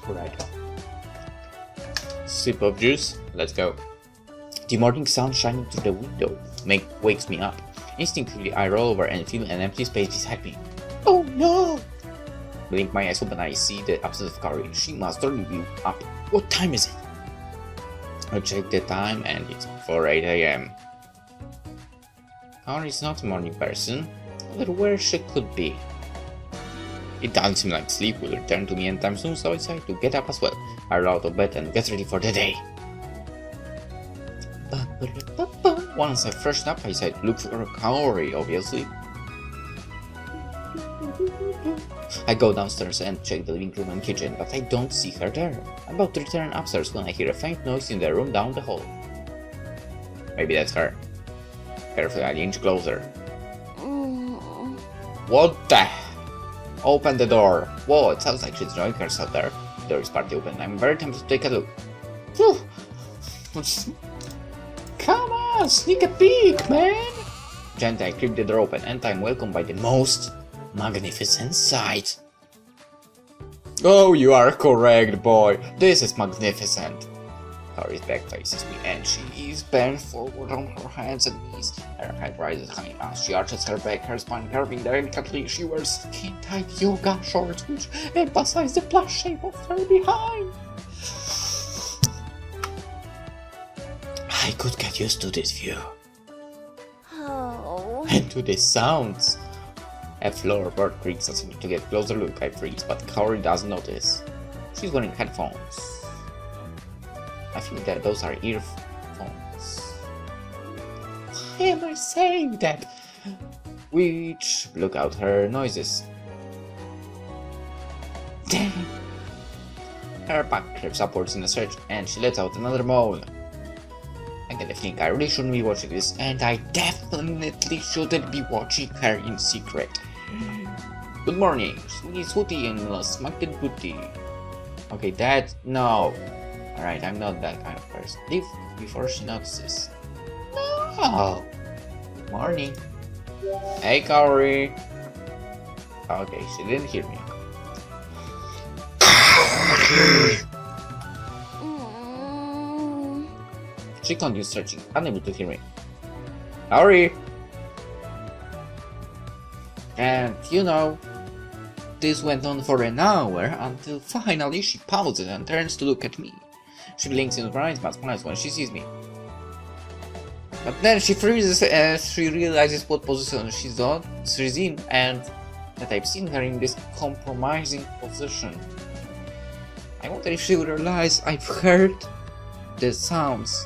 Right. Sip of juice. Let's go. The morning sun shining through the window wakes me up. Instinctively, I roll over and feel an empty space beside me. Oh no! Blink my eyes open, I see the absence of Kaori. She must already be up. What time is it? I check the time and it's before 8 AM. Kaori is not a morning person. I wonder where she could be. It doesn't seem like sleep will return to me anytime soon, so I decide to get up as well. I roll out of bed and get ready for the day. Once I freshen up, I decide to look for Kaori, obviously. I go downstairs and check the living room and kitchen, but I don't see her there. I'm about to return upstairs when I hear a faint noise in the room down the hall. Maybe that's her. Carefully, I inch closer. What the? Open the door. Whoa, it sounds like she's enjoying herself there. The door is partly open. I'm very tempted to take a look. Whew. Come on, sneak a peek, man! Gently, I creep the door open, and I'm welcomed by the most magnificent sight. Oh, you are correct, boy. This is magnificent. Kaori's back faces me, and she is bent forward on her hands and knees. Her head rises high as she arches her back, her spine curving delicately. She wears skin-tight yoga shorts, which emphasize the plush shape of her behind. I could get used to this view. Oh. And to the sounds. A floorboard creaks as I need to get a closer look. I freeze, but Kaori doesn't notice. She's wearing headphones. I think that those are earphones. Why am I saying that? Which block out her noises. Damn! Her back curves upwards in a stretch, and she lets out another moan. I get the feeling I really shouldn't be watching this, and I definitely shouldn't be watching her in secret. Good morning, sweetie Swooty and smacked booty. Okay, that no. Alright, I'm not that kind of person. Leave before she notices. No! Good morning. Hey, Kaori. Okay, she didn't hear me. She continues searching, unable to hear me. Kaori! And you know, this went on for an hour until finally she pauses and turns to look at me. She blinks in surprise but smiles when she sees me. But then she freezes as she realizes what position she's in and that I've seen her in this compromising position. I wonder if she would realize I've heard the sounds.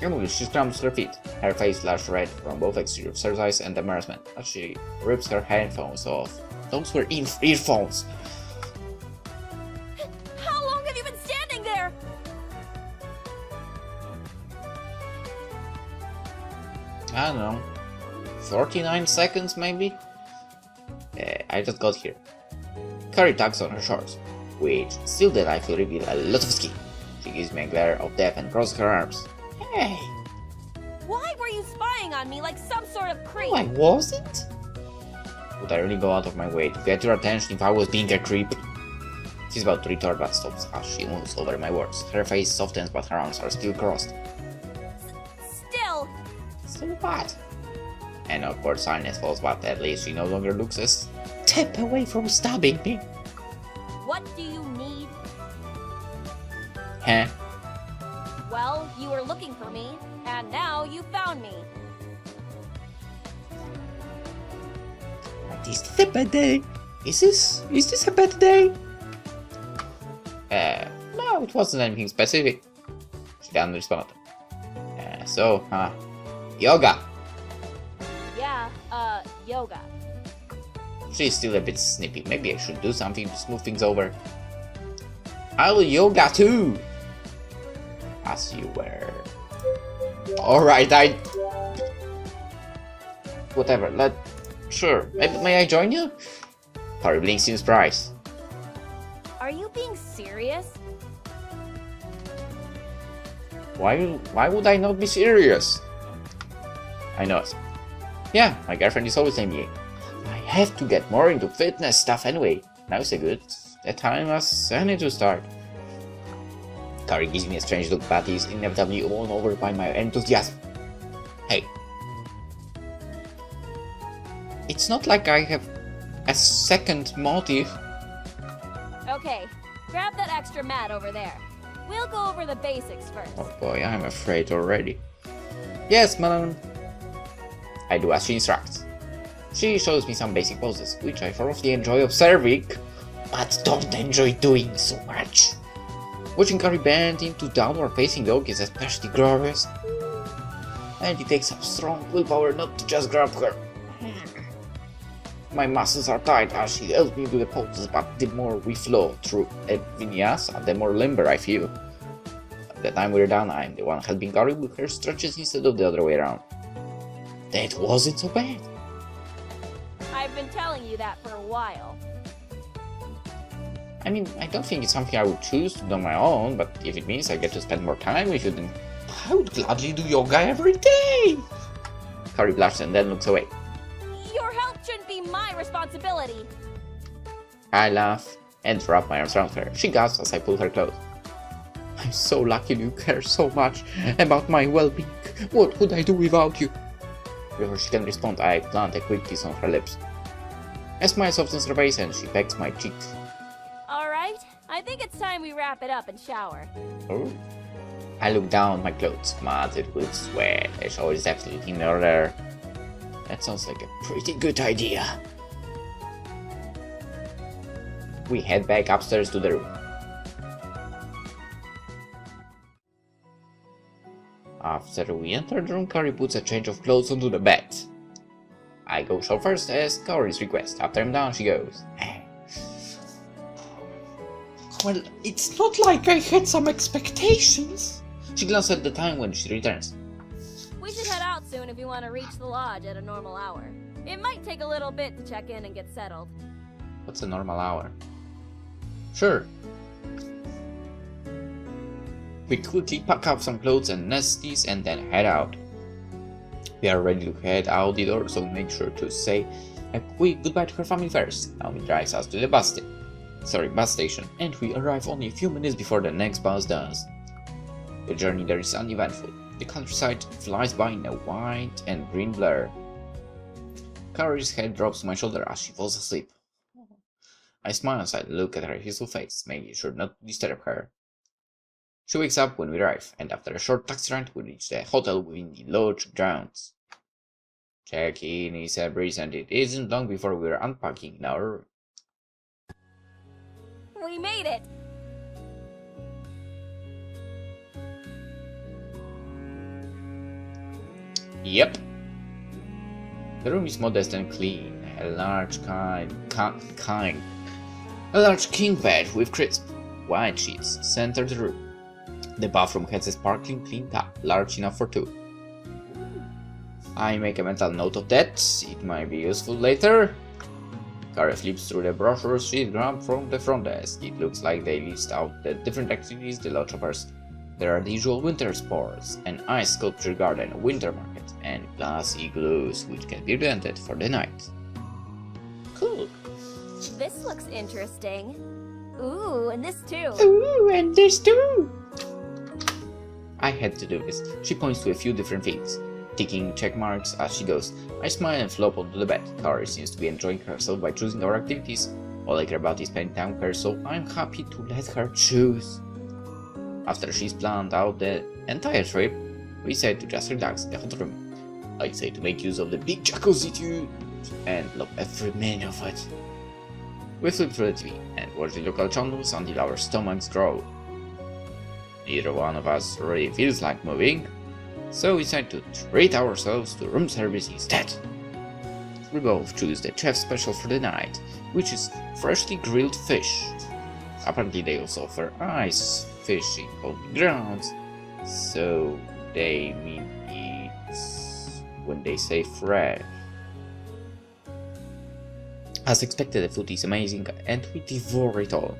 Anyway, she scrambles to her feet, her face flushed red from both exterior surprise and embarrassment as she rips her headphones off. Those were earphones! How long have you been standing there? I don't know, 49 seconds maybe? I just got here. Kaori tugs on her shorts, which still the knife will reveal a lot of skin. She gives me a glare of death and crosses her arms. Hey! Why were you spying on me like some sort of creep? No, I wasn't. Would I really go out of my way to get your attention if I was being a creep? She's about to retort but stops as she moves over my words. Her face softens but her arms are still crossed. Still what? An awkward silence falls, but at least she no longer looks a step away from stabbing me. What do you need? Huh? Well, you were looking for me, and now you found me. But is this a bad day? Is this a bad day? No, it wasn't anything specific. She doesn't respond. Yoga. Yeah, yoga. She's still a bit snippy. Maybe I should do something to smooth things over. I'll yoga too! As you were. Alright, whatever, sure. May I join you? Kaori blinks in surprise. Are you being serious? Why would I not be serious? I know it. Yeah, my girlfriend is always saying me. I have to get more into fitness stuff anyway. Now's a good time as any to start. Kaori gives me a strange look, but is inevitably won over by my enthusiasm. Hey. It's not like I have a second motive. Okay, grab that extra mat over there. We'll go over the basics first. Oh boy, I'm afraid already. Yes, madam. I do as she instructs. She shows me some basic poses, which I thoroughly enjoy observing, but don't enjoy doing so much. Watching Kaori bend into downward facing dog is especially glorious, and it takes some strong willpower not to just grab her. My muscles are tight as she helps me do the poses, but the more we flow through a vinyasa, the more limber I feel. By the time we're done, I'm the one helping Kaori with her stretches instead of the other way around. That wasn't so bad. I've been telling you that for a while. I mean, I don't think it's something I would choose to do on my own, but if it means I get to spend more time with you, then I would gladly do yoga every day! Kaori blushes and then looks away. Your health shouldn't be my responsibility. I laugh and wrap my arms around her. She gasps as I pull her close. I'm so lucky you care so much about my well-being. What would I do without you? Before she can respond, I plant a quick kiss on her lips. A smile softens her face and she pecks my cheek. Alright, I think it's time we wrap it up and shower. Oh. I look down at my clothes, smattered with sweat. The shower is absolutely in order. That sounds like a pretty good idea. We head back upstairs to the room. After we enter the room, Kaori puts a change of clothes onto the bed. I go shower first as Kaori's request. After I'm done, she goes. Well, it's not like I had some expectations. She glances at the time when she returns. We should head out soon if we want to reach the lodge at a normal hour. It might take a little bit to check in and get settled. What's a normal hour? Sure. We quickly pack up some clothes and nesties and then head out. We are ready to head out the door, so make sure to say a quick goodbye to her family first. Naomi drives us to the bus station, and we arrive only a few minutes before the next bus does. The journey there is uneventful. The countryside flies by in a white and green blur. Kaori's head drops to my shoulder as she falls asleep. I smile as I look at her hazel face, making sure not to disturb her. She wakes up when we arrive, and after a short taxi ride, we reach the hotel within the lodge grounds. Check-in is a breeze, and it isn't long before we're unpacking in our room. We made it! Yep. The room is modest and clean. A large king bed with crisp white sheets center the room. The bathroom has a sparkling clean tap, large enough for two. I make a mental note of that. It might be useful later. Kaori flips through the brochures she grabbed from the front desk. It looks like they list out the different activities the lodge offers. There are the usual winter sports, an ice sculpture garden, a winter market, and glass igloos, which can be rented for the night. Cool. This looks interesting. Ooh, and this too. Ooh, and this too. I had to do this. She points to a few different things, ticking check marks as she goes. I smile and flop onto the bed. Kaori seems to be enjoying herself by choosing our activities. All I care about is spending time with her, so I'm happy to let her choose. After she's planned out the entire trip, we decide to just relax in the hotel room. I say to make use of the big jacuzzi too, and love every minute of it. We flip through the TV and watch the local channels until our stomachs growl. Neither one of us really feels like moving, so we decide to treat ourselves to room service instead. We both choose the chef special for the night, which is freshly grilled fish. Apparently they also offer ice fishing on the grounds, so they mean it's when they say fresh. As expected, the food is amazing, and we devour it all.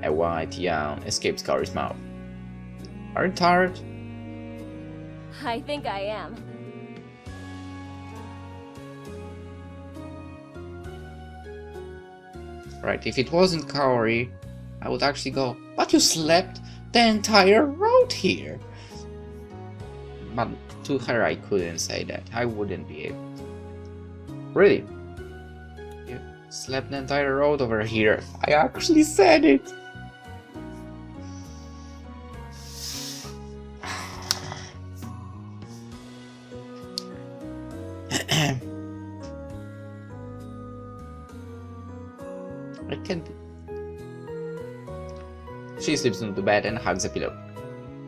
A white yawn escapes Kaori's mouth. Are you tired? I think I am. Right, if it wasn't Kaori, I would actually go, but you slept the entire road here. But to her I couldn't say that. I wouldn't be able to. Really? You slept the entire road over here. I actually said it. I can't. She slips into bed and hugs the pillow.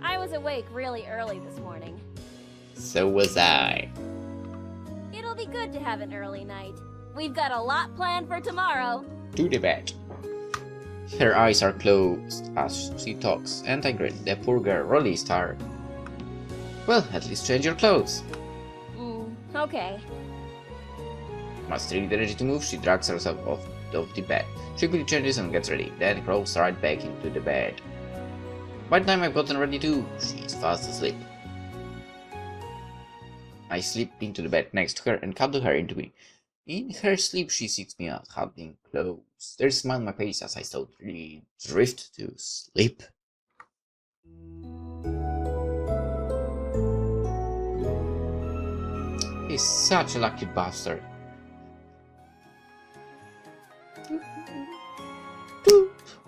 I was awake really early this morning. So was I. It'll be good to have an early night. We've got a lot planned for tomorrow. To the bed. Her eyes are closed as she talks, and I grin. The poor girl really is tired. Well, at least change your clothes. Okay. Must really ready to move, she drags herself off of the bed. She quickly changes and gets ready, then crawls right back into the bed. By the time I've gotten ready too, she's fast asleep. I slip into the bed next to her and cuddle her into me. In her sleep, she seeks me out, hugging close. There's a smile on my face as I slowly drift to sleep. He's such a lucky bastard.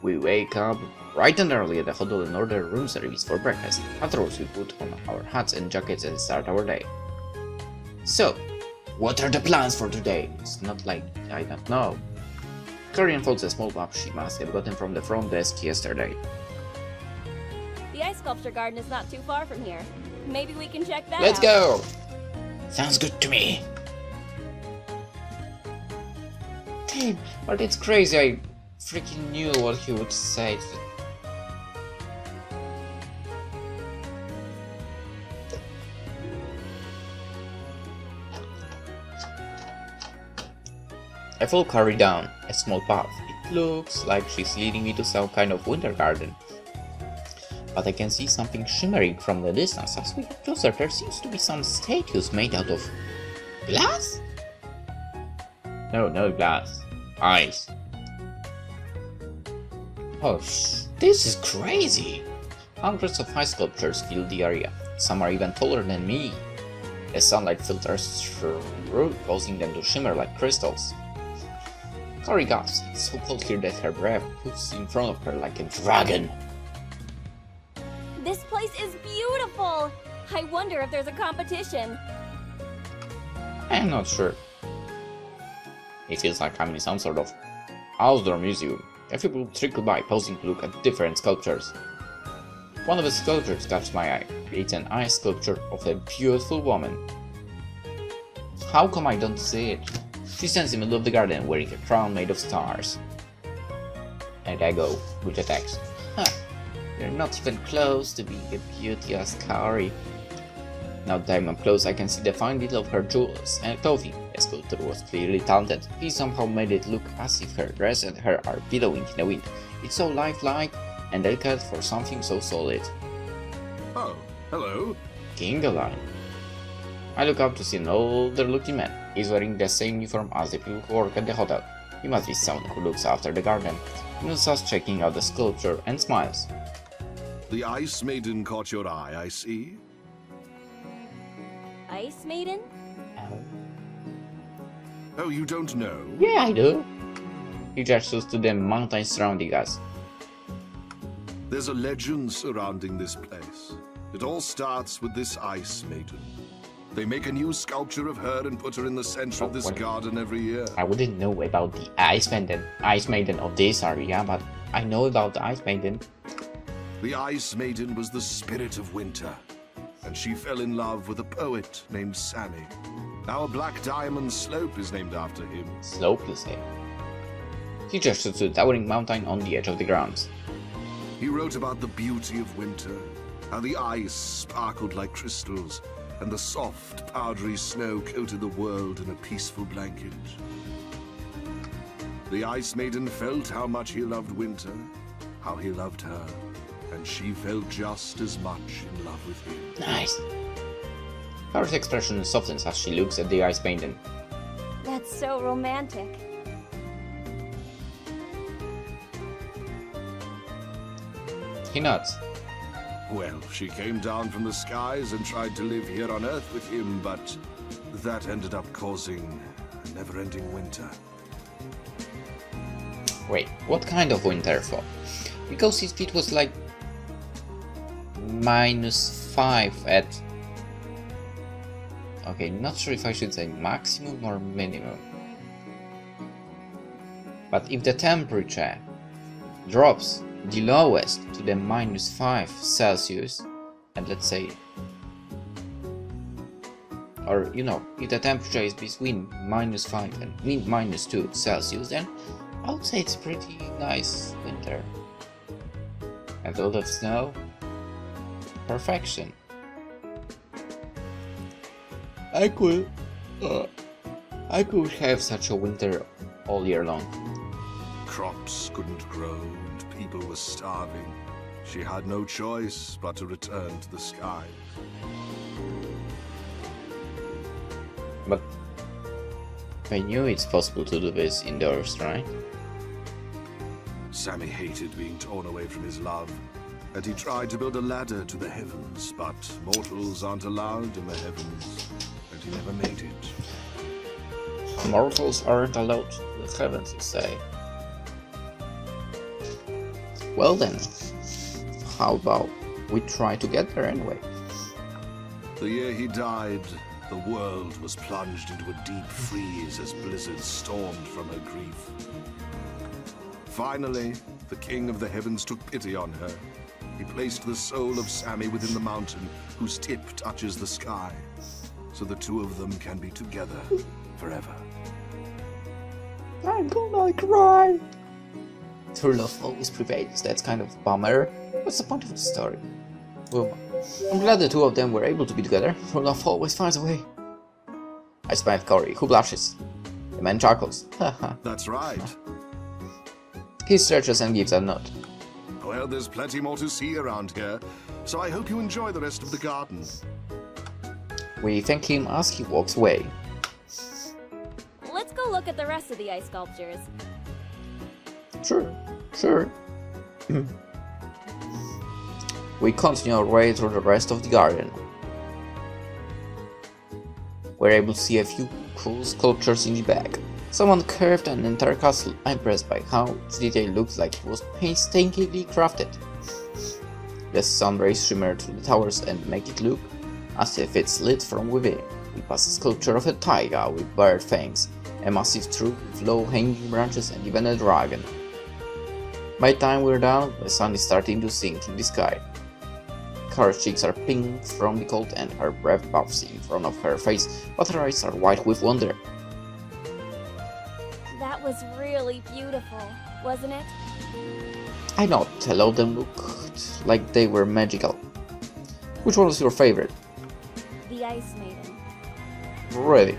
We wake up bright and early at the hotel and order room service for breakfast. Afterwards, we put on our hats and jackets and start our day. So, what are the plans for today? It's not like I don't know. Kaori unfolds a small map she must have gotten from the front desk yesterday. The ice sculpture garden is not too far from here. Maybe we can check that out. Let's go! Sounds good to me. Damn, but it's crazy. I freaking knew what he would say. I follow Kaori down a small path. It looks like she's leading me to some kind of winter garden. But I can see something shimmering from the distance. As we get closer, there seems to be some statues made out of glass? No, not glass. Ice. Oh, this is crazy! Hundreds of ice sculptures fill the area. Some are even taller than me. The sunlight filters through, causing them to shimmer like crystals. Kaori gasps. It's so cold here that her breath puffs in front of her like a dragon. This place is beautiful! I wonder if there's a competition. I'm not sure. It feels like I'm in some sort of outdoor museum. A few people trickle by, pausing to look at different sculptures. One of the sculptures catches my eye. It's an ice sculpture of a beautiful woman. How come I don't see it? She stands in the middle of the garden wearing a crown made of stars. And I go with the text. Huh, you're not even close to being a beauty as Kaori. Now that I'm up close, I can see the fine detail of her jewels and clothing. The sculptor was clearly talented. He somehow made it look as if her dress and hair are billowing in the wind. It's so lifelike and delicate for something so solid. Oh, hello. King alive. I look up to see an older-looking man. He's wearing the same uniform as the people who work at the hotel. He must be someone who looks after the garden. He notices us checking out the sculpture and smiles. The Ice Maiden caught your eye, I see. Ice Maiden? Oh, you don't know? Yeah, I do. He gestures to the mountains surrounding us. There's a legend surrounding this place. It all starts with this Ice Maiden. They make a new sculpture of her and put her in the center of this garden every year. I wouldn't know about the Ice Maiden of this area, but I know about the Ice Maiden. The Ice Maiden was the spirit of winter, and she fell in love with a poet named Sammy. Our Black Diamond Slope is named after him. Slope, you say? He gestures to the towering mountain on the edge of the grounds. He wrote about the beauty of winter, how the ice sparkled like crystals, and the soft, powdery snow coated the world in a peaceful blanket. The Ice Maiden felt how much he loved winter, how he loved her, and she felt just as much in love with him. Nice. Kaori's expression softens as she looks at the Ice Maiden. That's so romantic. He nods. Well, she came down from the skies and tried to live here on Earth with him, but that ended up causing a never-ending winter. Wait, what kind of winter for? Because his feet was like -5 at... Okay, not sure if I should say maximum or minimum. But if the temperature drops the lowest to the -5 Celsius, and let's say, or you know, if the temperature is between -5 and -2 Celsius, then I would say it's pretty nice winter. And a lot of snow, perfection. I could have such a winter all year long. Crops couldn't grow and people were starving. She had no choice but to return to the sky. But I knew it's possible to do this indoors, right? Sammy hated being torn away from his love, and he tried to build a ladder to the heavens, but mortals aren't allowed in the heavens, and he never made it. Mortals aren't allowed to the heavens, you say? Well then, how about we try to get there anyway? The year he died, the world was plunged into a deep freeze as blizzards stormed from her grief. Finally, the king of the heavens took pity on her. He placed the soul of Sammy within the mountain, whose tip touches the sky, so the two of them can be together forever. I'm gonna cry! True love always prevails, that's kind of a bummer. What's the point of the story? Well, I'm glad the two of them were able to be together. True love always finds a way. I smile at Kaori, who blushes. The man chuckles. Haha. That's right. He stretches and gives a nod. Well, there's plenty more to see around here, so I hope you enjoy the rest of the garden. We thank him as he walks away. Let's go look at the rest of the ice sculptures. Sure. We continue our way through the rest of the garden. We're able to see a few cool sculptures in the back. Someone carved an entire castle. I'm impressed by how its detail looks like it was painstakingly crafted. The sun rays shimmer through the towers and make it look as if it's lit from within. We pass a sculpture of a taiga with bird fangs, a massive tree with low-hanging branches, and even a dragon. By the time we're done, the sun is starting to sink in the sky. Kaori's cheeks are pink from the cold and her breath puffs in front of her face, but her eyes are wide with wonder. That was really beautiful, wasn't it? I know, a lot of them looked like they were magical. Which one was your favorite? The Ice Maiden. Really?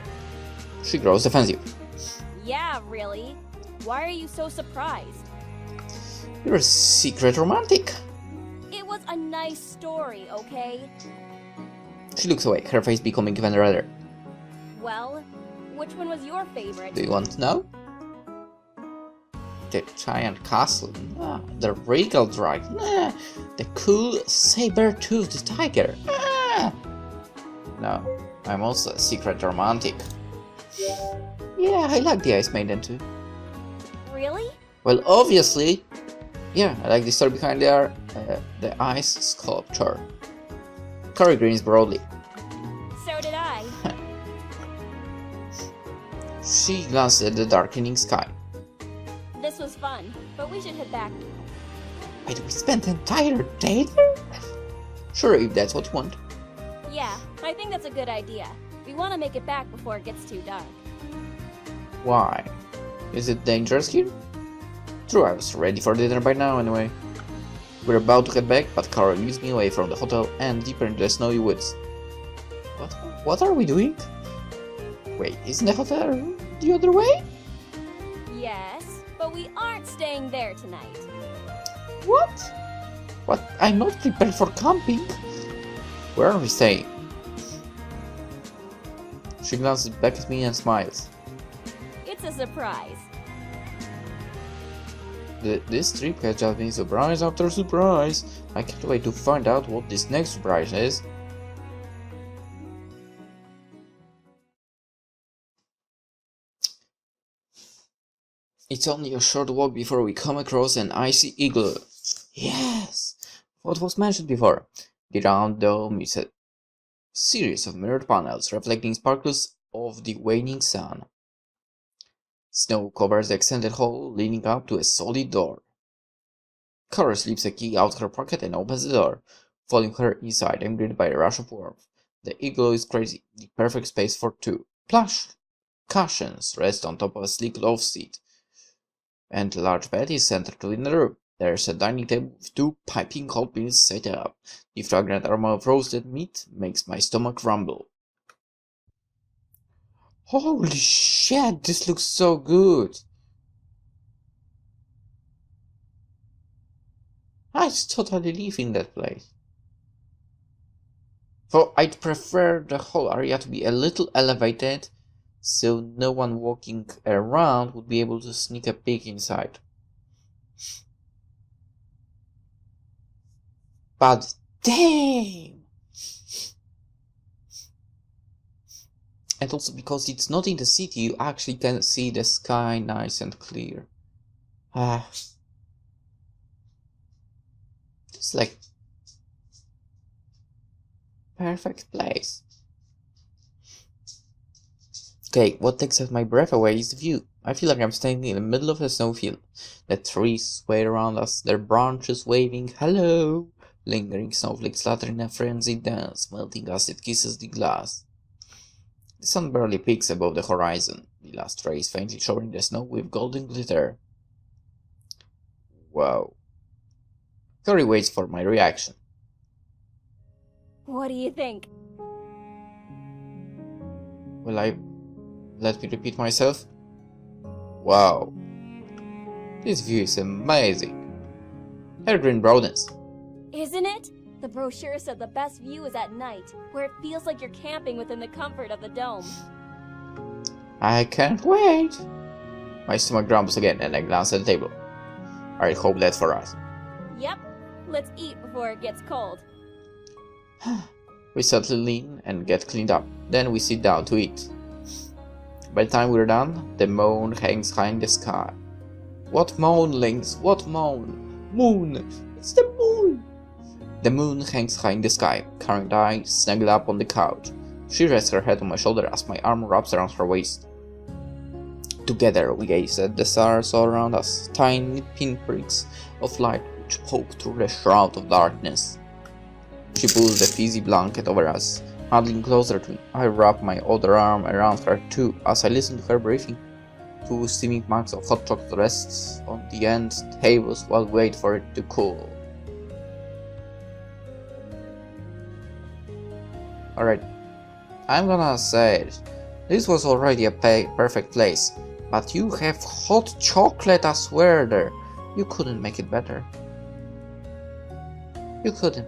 She grows defensive. Yeah, really? Why are you so surprised? You're a secret romantic. It was a nice story, okay? She looks away, her face becoming even redder. Well, which one was your favorite? Do you want to know? The giant castle, nah. The regal dragon, nah. The cool saber-toothed tiger. Ah. No, I'm also a secret romantic. Yeah, I like the Ice Maiden too. Really? Well, obviously. Yeah, I like the story behind the ice sculpture. Kaori grins broadly. So did I. She glanced at the darkening sky. This was fun, but we should head back now. Wait, we spent the entire day there? Sure, if that's what you want. Yeah, I think that's a good idea. We want to make it back before it gets too dark. Why? Is it dangerous here? True, I was ready for dinner by now anyway. We're about to head back, but Kaori leads me away from the hotel and deeper into the snowy woods. What are we doing? Wait, isn't the hotel the other way? Yes, but we aren't staying there tonight. What? What? I'm not prepared for camping. Where are we staying? She glances back at me and smiles. It's a surprise. This trip has just been surprise after surprise. I can't wait to find out what this next surprise is. It's only a short walk before we come across an icy igloo. Yes! What was mentioned before. The round dome is a series of mirrored panels reflecting sparkles of the waning sun. Snow covers the extended hall, leading up to a solid door. Kaori slips a key out her pocket and opens the door. Following her inside, I'm greeted by a rush of warmth. The igloo is crazy, the perfect space for two. Plush cushions rest on top of a sleek love seat, and a large bed is centered within the room. There's a dining table with 2 piping hot meals set up. The fragrant aroma of roasted meat makes my stomach rumble. Holy shit, this looks so good! I'd totally live in that place. Though I'd prefer the whole area to be a little elevated, so no one walking around would be able to sneak a peek inside. But damn! And also because it's not in the city, you actually can see the sky nice and clear. It's like perfect place. Okay, what takes my breath away is the view. I feel like I'm standing in the middle of a snowfield. The trees sway around us, their branches waving hello. Lingering snowflakes flutter in a frenzied dance, melting as it kisses the glass. The sun barely peaks above the horizon, the last rays faintly showing the snow with golden glitter. Wow. Kaori waits for my reaction. What do you think? Will I let me repeat myself? Wow. This view is amazing. Evergreen broadens. Isn't it? The brochure said the best view is at night, where it feels like you're camping within the comfort of the dome. I can't wait. My stomach grumbles again and I glance at the table. I hope that's for us. Yep. Let's eat before it gets cold. We subtly lean and get cleaned up. Then we sit down to eat. By the time we're done, the moon hangs high in the sky. What moon, Lynx? What moon? Moon! It's the moon! The moon hangs high in the sky. Kaori and I snuggle up on the couch. She rests her head on my shoulder as my arm wraps around her waist. Together we gaze at the stars all around us, tiny pinpricks of light which poke through the shroud of darkness. She pulls the fuzzy blanket over us, huddling closer to me. I wrap my other arm around her too as I listen to her breathing. 2 steaming mugs of hot chocolate rests on the end tables while we wait for it to cool. Alright, I'm gonna say it. This was already a perfect place, but you have hot chocolate as well there. You couldn't make it better. You couldn't.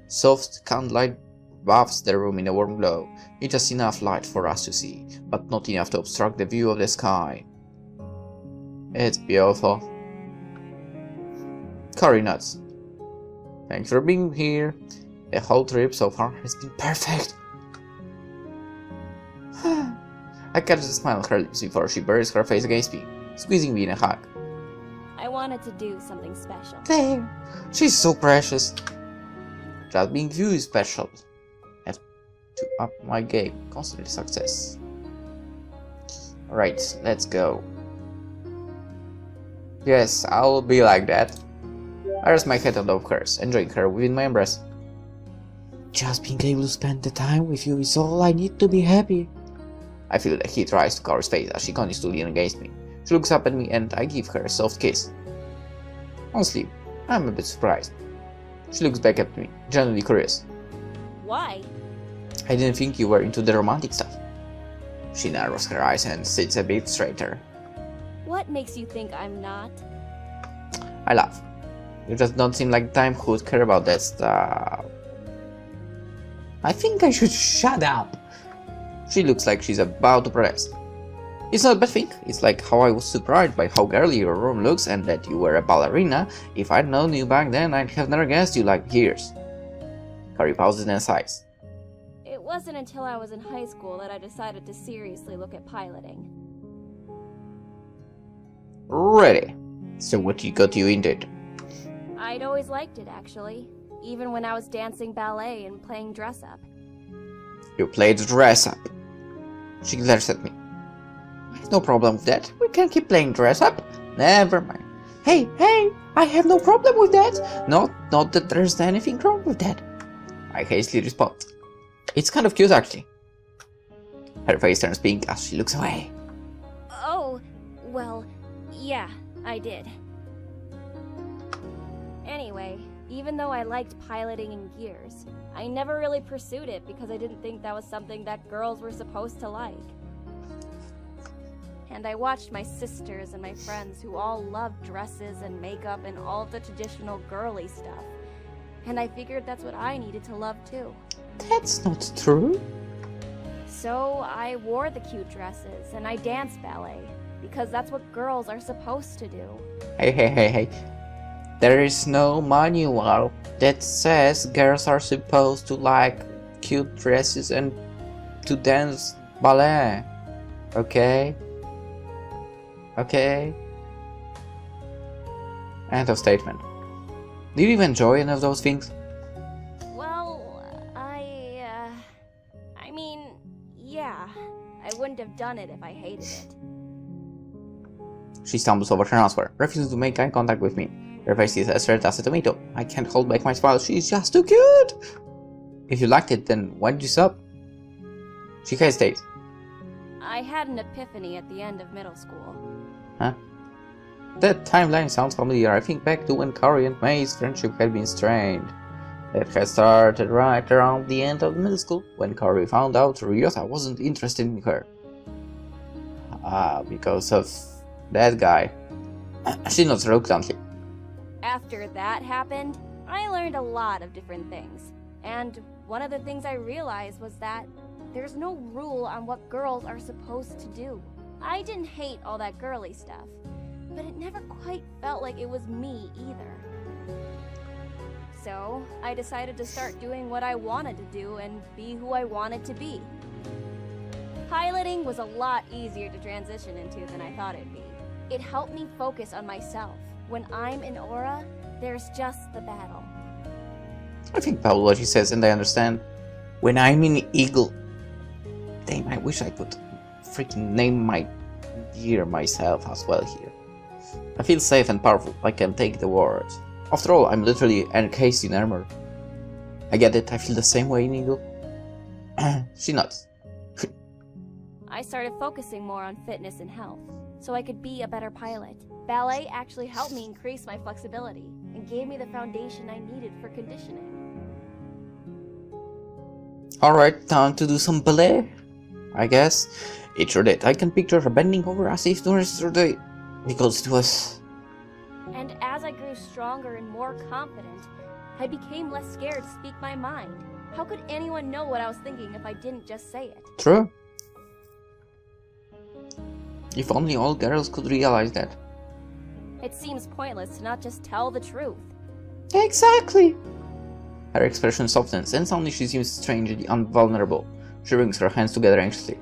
Soft candlelight wafts the room in a warm glow. It has enough light for us to see, but not enough to obstruct the view of the sky. It's beautiful. Kaori nuts. Thanks for being here. The whole trip so far has been perfect. I catch the smile on her lips before she buries her face against me, squeezing me in a hug. I wanted to do something special. There, she's so precious. Just being you is special. I have to up my game, constantly success. Alright, let's go. Yes, I'll be like that. I rest my head on top of hers, enjoying her within my embrace. Just being able to spend the time with you is all I need to be happy. I feel the heat rise to Kaori's face as she continues to lean against me. She looks up at me and I give her a soft kiss. Honestly, I'm a bit surprised. She looks back at me, genuinely curious. Why? I didn't think you were into the romantic stuff. She narrows her eyes and sits a bit straighter. What makes you think I'm not? I laugh. You just don't seem like the type who'd care about that stuff. I think I should shut up. She looks like she's about to protest. It's not a bad thing. It's like how I was surprised by how girly your room looks and that you were a ballerina. If I'd known you back then, I'd have never guessed you like ears. Kaori pauses and sighs. It wasn't until I was in high school that I decided to seriously look at piloting. Ready. So what got you into it? I'd always liked it, actually. Even when I was dancing ballet and playing dress-up. You played dress-up. She glares at me. I have no problem with that. We can keep playing dress-up. Never mind. Hey, I have no problem with that. Not that there's anything wrong with that. I hastily respond. It's kind of cute, actually. Her face turns pink as she looks away. Oh, well, yeah, I did. Anyway, even though I liked piloting in gears, I never really pursued it because I didn't think that was something that girls were supposed to like. And I watched my sisters and my friends who all loved dresses and makeup and all the traditional girly stuff. And I figured that's what I needed to love too. That's not true. So I wore the cute dresses and I danced ballet because that's what girls are supposed to do. Hey. There is no manual that says girls are supposed to like cute dresses and to dance ballet. Okay? End of statement. Did you even enjoy any of those things? Well, I mean, yeah. I wouldn't have done it if I hated it. She stumbles over her answer, refusing to make eye contact with me. Her face is as red as a tomato. I can't hold back my smile. She's just too cute! If you liked it, then why did you stop? She hesitates. I had an epiphany at the end of middle school. Huh? That timeline sounds familiar. I think back to when Kaori and May's friendship had been strained. It had started right around the end of middle school, when Kaori found out Ryota wasn't interested in her. Because of that guy. She nods reluctantly. After that happened, I learned a lot of different things. And one of the things I realized was that there's no rule on what girls are supposed to do. I didn't hate all that girly stuff, but it never quite felt like it was me either. So, I decided to start doing what I wanted to do and be who I wanted to be. Piloting was a lot easier to transition into than I thought it'd be. It helped me focus on myself. When I'm in Aura, there's just the battle. I think about what she says and I understand. When I'm in Eagle... Damn, I wish I could freaking name my gear myself as well here. I feel safe and powerful. I can take the words. After all, I'm literally encased in armor. I get it, I feel the same way in Eagle. She nods. I started focusing more on fitness and health, so I could be a better pilot. Ballet actually helped me increase my flexibility and gave me the foundation I needed for conditioning. Alright, time to do some ballet, I guess. It sure did. I can picture her bending over as if yesterday, because it was... And as I grew stronger and more confident, I became less scared to speak my mind. How could anyone know what I was thinking if I didn't just say it? True. If only all girls could realize that. It seems pointless to not just tell the truth. Exactly! Her expression softens, and suddenly she seems strangely invulnerable. She wrings her hands together anxiously.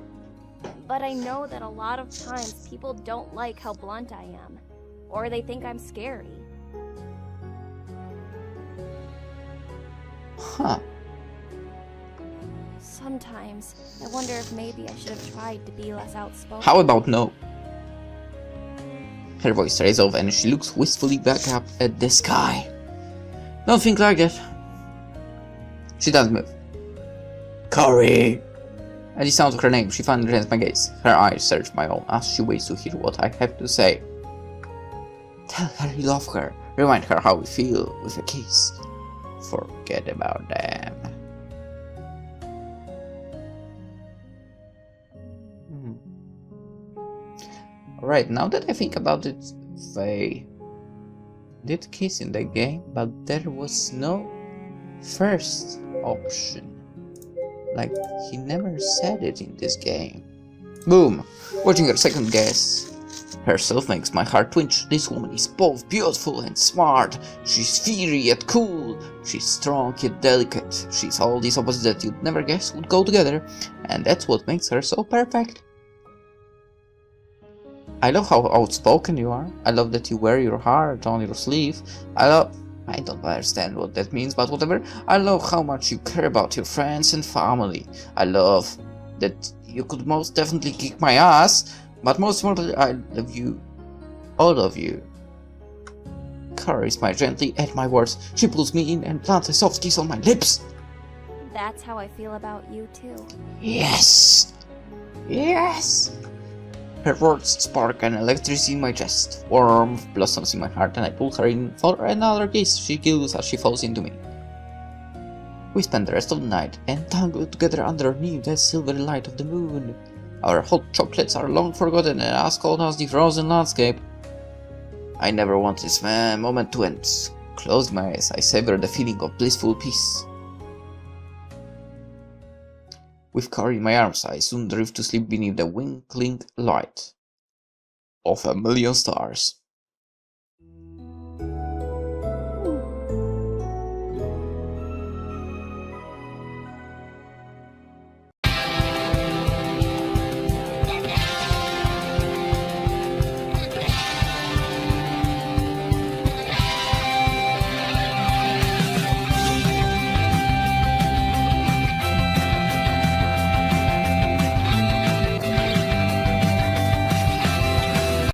But I know that a lot of times people don't like how blunt I am. Or they think I'm scary. Huh. Sometimes, I wonder if maybe I should have tried to be less outspoken. How about no? Her voice trails off and she looks wistfully back up at the sky. Don't think like that. She doesn't move. Kaori! At the sound of her name, she finally grants my gaze. Her eyes search my own as she waits to hear what I have to say. Tell her you love her. Remind her how we feel with a kiss. Forget about them. Alright, now that I think about it, Faye... did kiss in the game, but there was no first option. Like, he never said it in this game. Boom! Watching her second guess herself makes my heart twinge. This woman is both beautiful and smart. She's fiery yet cool. She's strong yet delicate. She's all these opposites that you'd never guess would go together. And that's what makes her so perfect. I love how outspoken you are. I love that you wear your heart on your sleeve. I don't understand what that means, but whatever. I love how much you care about your friends and family. I love that you could most definitely kick my ass, but most importantly, I love you. All of you. Kaori smiles gently at my words. She pulls me in and plants a soft kiss on my lips. That's how I feel about you too. Yes! Yes! Her words spark an electricity in my chest. Warmth blossoms in my heart and I pull her in for another kiss. She giggles as she falls into me. We spend the rest of the night entangled together underneath the silvery light of the moon. Our hot chocolates are long forgotten and as cold as the frozen landscape. I never want this moment to end. Closing my eyes, I savor the feeling of blissful peace. With Kaori in my arms, I soon drift to sleep beneath the twinkling light of a million stars.